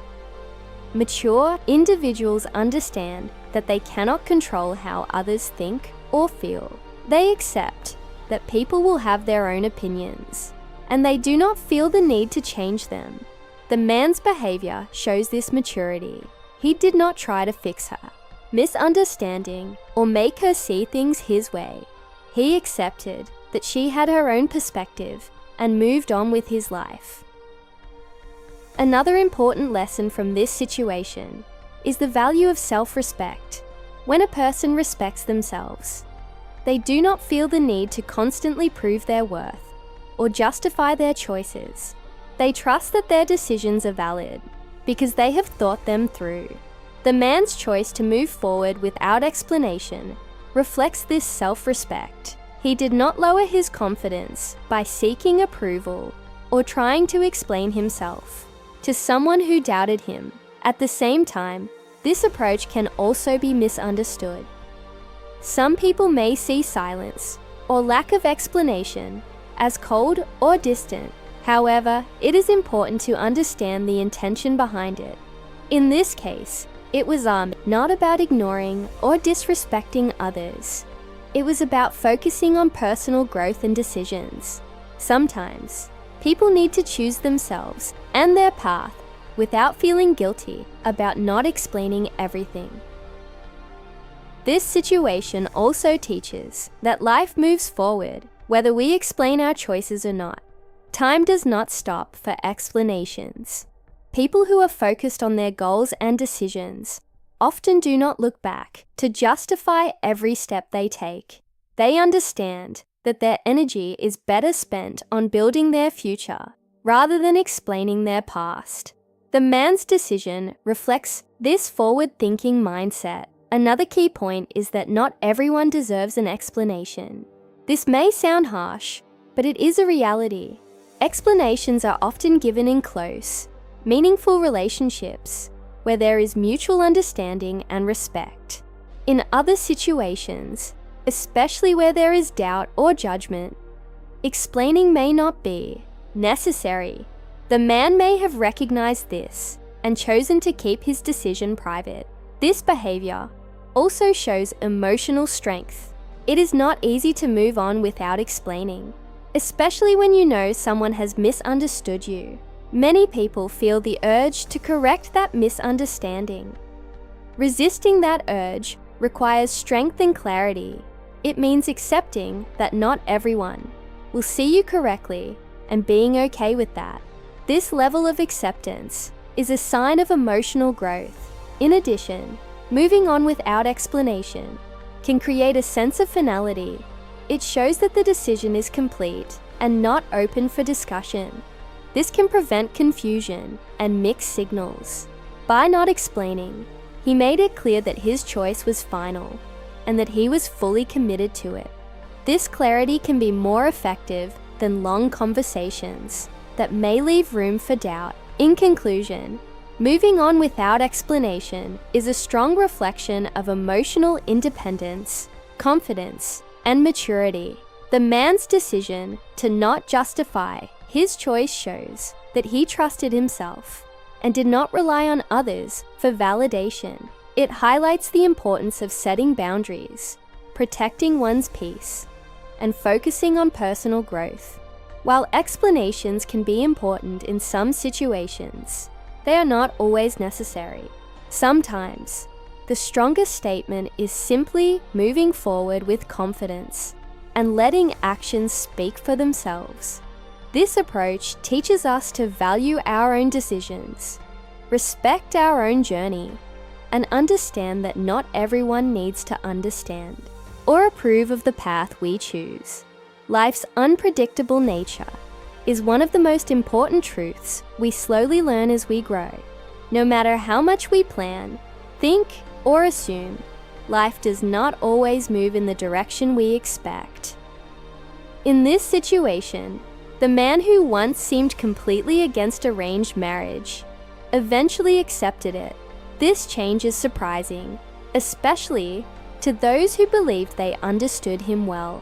Mature individuals understand that they cannot control how others think or feel. They accept that people will have their own opinions, and they do not feel the need to change them. The man's behavior shows this maturity. He did not try to fix her, misunderstanding, or make her see things his way. He accepted that she had her own perspective and moved on with his life. Another important lesson from this situation is the value of self-respect. When a person respects themselves, they do not feel the need to constantly prove their worth or justify their choices. They trust that their decisions are valid because they have thought them through. The man's choice to move forward without explanation reflects this self-respect. He did not lower his confidence by seeking approval or trying to explain himself. to someone who doubted him. At the same time, this approach can also be misunderstood. Some people may see silence or lack of explanation as cold or distant. However, it is important to understand the intention behind it. In this case, it was not about ignoring or disrespecting others. It was about focusing on personal growth and decisions. Sometimes, people need to choose themselves and their path without feeling guilty about not explaining everything. This situation also teaches that life moves forward whether we explain our choices or not. Time does not stop for explanations. People who are focused on their goals and decisions often do not look back to justify every step they take. They understand that their energy is better spent on building their future rather than explaining their past. The man's decision reflects this forward-thinking mindset. Another key point is that not everyone deserves an explanation. This may sound harsh, but it is a reality. Explanations are often given in close, meaningful relationships where there is mutual understanding and respect. In other situations, especially where there is doubt or judgment, explaining may not be necessary. The man may have recognized this and chosen to keep his decision private. This behavior also shows emotional strength. It is not easy to move on without explaining, especially when you know someone has misunderstood you. Many people feel the urge to correct that misunderstanding. Resisting that urge requires strength and clarity. It means accepting that not everyone will see you correctly and being okay with that. This level of acceptance is a sign of emotional growth. In addition, moving on without explanation can create a sense of finality. It shows that the decision is complete and not open for discussion. This can prevent confusion and mixed signals. By not explaining, he made it clear that his choice was final and that he was fully committed to it. This clarity can be more effective than long conversations that may leave room for doubt. In conclusion, moving on without explanation is a strong reflection of emotional independence, confidence, and maturity. The man's decision to not justify his choice shows that he trusted himself and did not rely on others for validation. It highlights the importance of setting boundaries, protecting one's peace, and focusing on personal growth. While explanations can be important in some situations, they are not always necessary. Sometimes, the strongest statement is simply moving forward with confidence and letting actions speak for themselves. This approach teaches us to value our own decisions, respect our own journey, and understand that not everyone needs to understand or approve of the path we choose. Life's unpredictable nature is one of the most important truths we slowly learn as we grow. No matter how much we plan, think, or assume, life does not always move in the direction we expect. In this situation, the man who once seemed completely against arranged marriage eventually accepted it. This change is surprising, especially to those who believed they understood him well.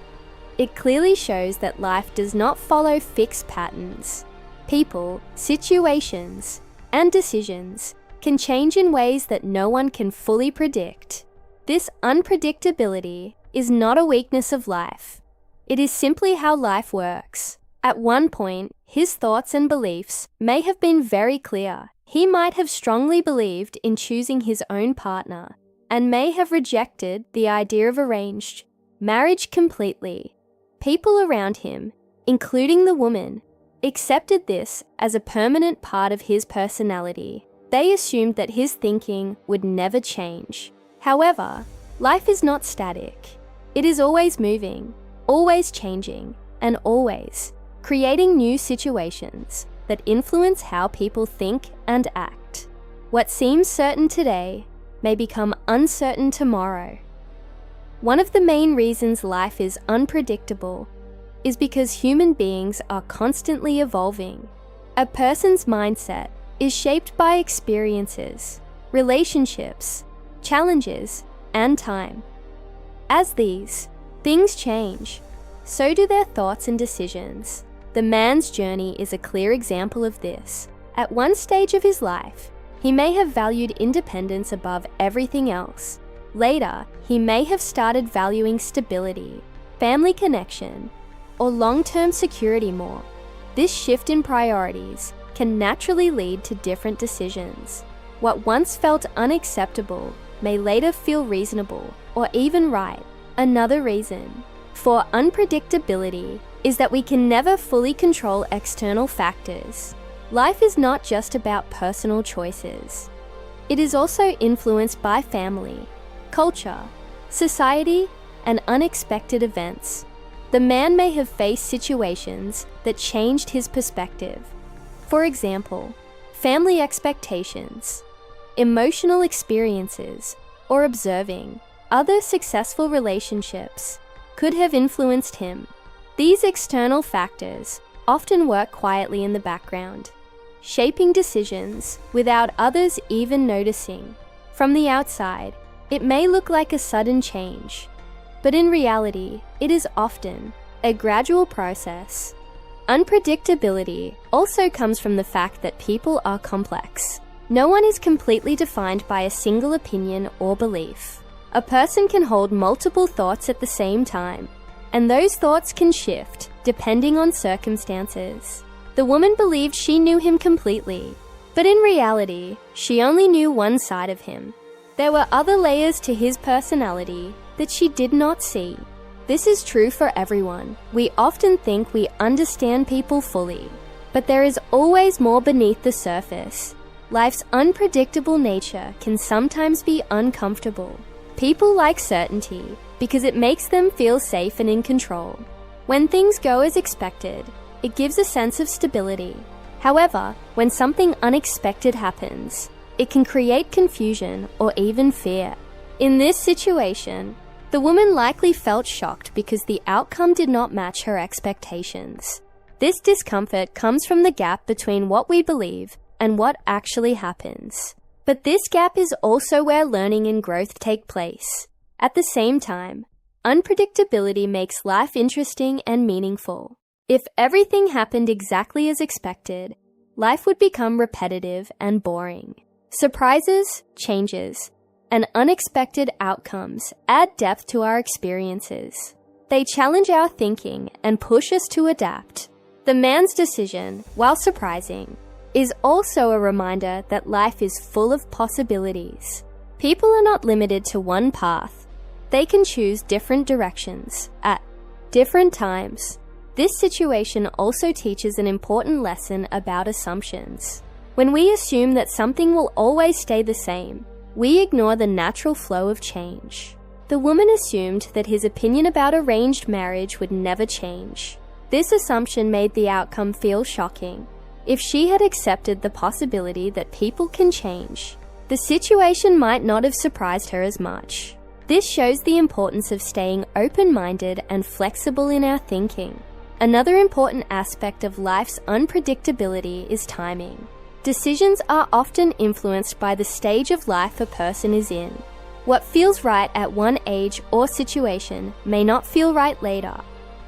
It clearly shows that life does not follow fixed patterns. People, situations, and decisions can change in ways that no one can fully predict. This unpredictability is not a weakness of life. It is simply how life works. At one point, his thoughts and beliefs may have been very clear. He might have strongly believed in choosing his own partner and may have rejected the idea of arranged marriage completely. People around him, including the woman, accepted this as a permanent part of his personality. They assumed that his thinking would never change. However, life is not static. It is always moving, always changing, and always creating new situations that influence how people think and act. What seems certain today may become uncertain tomorrow. One of the main reasons life is unpredictable is because human beings are constantly evolving. A person's mindset is shaped by experiences, relationships, challenges, and time. As these things change, so do their thoughts and decisions. The man's journey is a clear example of this. At one stage of his life, he may have valued independence above everything else. Later, he may have started valuing stability, family connection, or long-term security more. This shift in priorities can naturally lead to different decisions. What once felt unacceptable may later feel reasonable or even right. Another reason for unpredictability is that we can never fully control external factors. Life is not just about personal choices. It is also influenced by family, culture, society, and unexpected events. The man may have faced situations that changed his perspective. For example, family expectations, emotional experiences, or observing other successful relationships could have influenced him. These external factors often work quietly in the background, shaping decisions without others even noticing. From the outside, it may look like a sudden change, but in reality, it is often a gradual process. Unpredictability also comes from the fact that people are complex. No one is completely defined by a single opinion or belief. A person can hold multiple thoughts at the same time, and those thoughts can shift depending on circumstances. The woman believed she knew him completely, but in reality, she only knew one side of him. There were other layers to his personality that she did not see. This is true for everyone. We often think we understand people fully, but there is always more beneath the surface. Life's unpredictable nature can sometimes be uncomfortable. People like certainty because it makes them feel safe and in control. When things go as expected, it gives a sense of stability. However, when something unexpected happens, it can create confusion or even fear. In this situation, the woman likely felt shocked because the outcome did not match her expectations. This discomfort comes from the gap between what we believe and what actually happens. But this gap is also where learning and growth take place. At the same time, unpredictability makes life interesting and meaningful. If everything happened exactly as expected, life would become repetitive and boring. Surprises, changes, and unexpected outcomes add depth to our experiences. They challenge our thinking and push us to adapt. The man's decision, while surprising, is also a reminder that life is full of possibilities. People are not limited to one path. They can choose different directions at different times. This situation also teaches an important lesson about assumptions. When we assume that something will always stay the same, we ignore the natural flow of change. The woman assumed that his opinion about arranged marriage would never change. This assumption made the outcome feel shocking. If she had accepted the possibility that people can change, the situation might not have surprised her as much. This shows the importance of staying open-minded and flexible in our thinking. Another important aspect of life's unpredictability is timing. Decisions are often influenced by the stage of life a person is in. What feels right at one age or situation may not feel right later.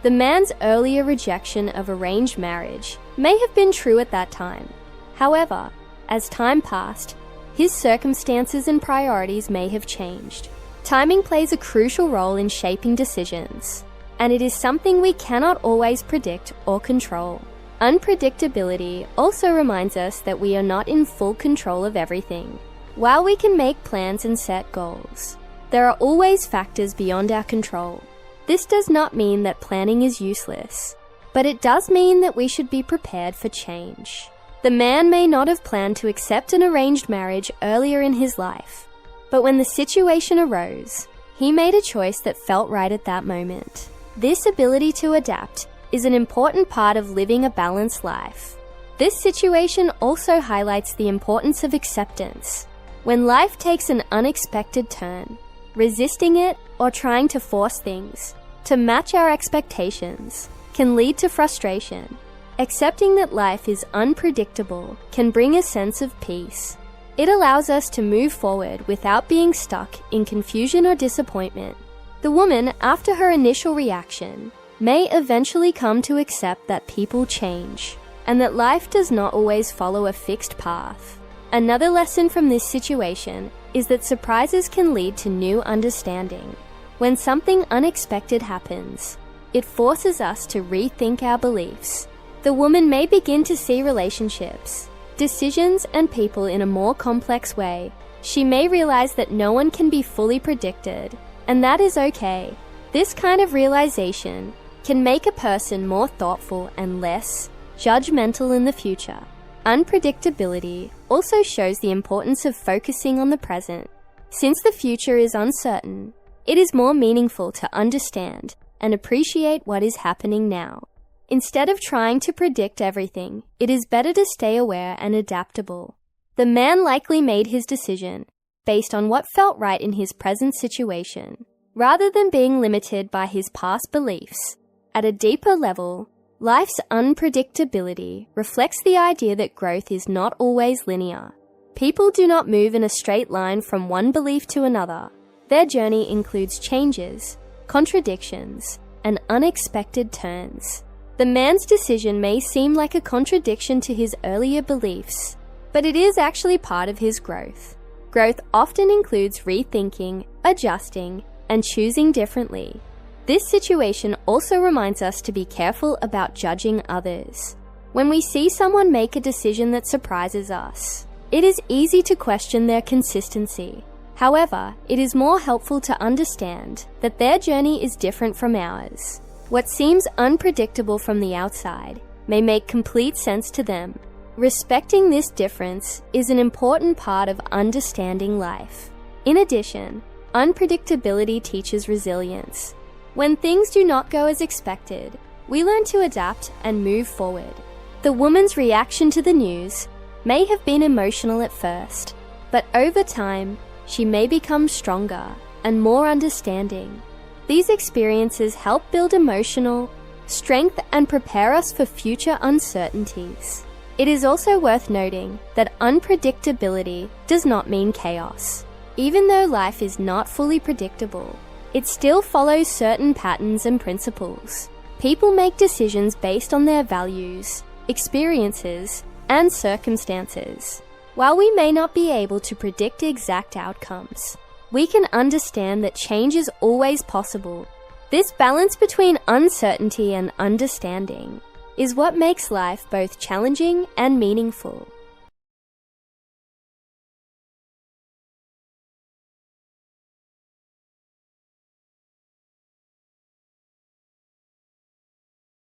The man's earlier rejection of arranged marriage may have been true at that time. However, as time passed, his circumstances and priorities may have changed. Timing plays a crucial role in shaping decisions, and it is something we cannot always predict or control. Unpredictability also reminds us that we are not in full control of everything. While we can make plans and set goals, there are always factors beyond our control. This does not mean that planning is useless, but it does mean that we should be prepared for change. The man may not have planned to accept an arranged marriage earlier in his life, but when the situation arose, he made a choice that felt right at that moment. This ability to adapt is an important part of living a balanced life. This situation also highlights the importance of acceptance. When life takes an unexpected turn, resisting it or trying to force things to match our expectations can lead to frustration. Accepting that life is unpredictable can bring a sense of peace. It allows us to move forward without being stuck in confusion or disappointment. The woman, after her initial reaction, may eventually come to accept that people change and that life does not always follow a fixed path. Another lesson from this situation is that surprises can lead to new understanding. When something unexpected happens, it forces us to rethink our beliefs. The woman may begin to see relationships, decisions, and people in a more complex way. She may realize that no one can be fully predicted, and that is okay. This kind of realization can make a person more thoughtful and less judgmental in the future. Unpredictability also shows the importance of focusing on the present. Since the future is uncertain, it is more meaningful to understand and appreciate what is happening now. Instead of trying to predict everything, it is better to stay aware and adaptable. The man likely made his decision based on what felt right in his present situation, rather than being limited by his past beliefs. At a deeper level, life's unpredictability reflects the idea that growth is not always linear. People do not move in a straight line from one belief to another. Their journey includes changes, contradictions, and unexpected turns. The man's decision may seem like a contradiction to his earlier beliefs, but it is actually part of his growth. Growth often includes rethinking, adjusting, and choosing differently. This situation also reminds us to be careful about judging others. When we see someone make a decision that surprises us, it is easy to question their consistency. However, it is more helpful to understand that their journey is different from ours. What seems unpredictable from the outside may make complete sense to them. Respecting this difference is an important part of understanding life. In addition, unpredictability teaches resilience. When things do not go as expected, we learn to adapt and move forward. The woman's reaction to the news may have been emotional at first, but over time, she may become stronger and more understanding. These experiences help build emotional strength and prepare us for future uncertainties. It is also worth noting that unpredictability does not mean chaos. Even though life is not fully predictable, it still follows certain patterns and principles. People make decisions based on their values, experiences, and circumstances. While we may not be able to predict exact outcomes, we can understand that change is always possible. This balance between uncertainty and understanding is what makes life both challenging and meaningful.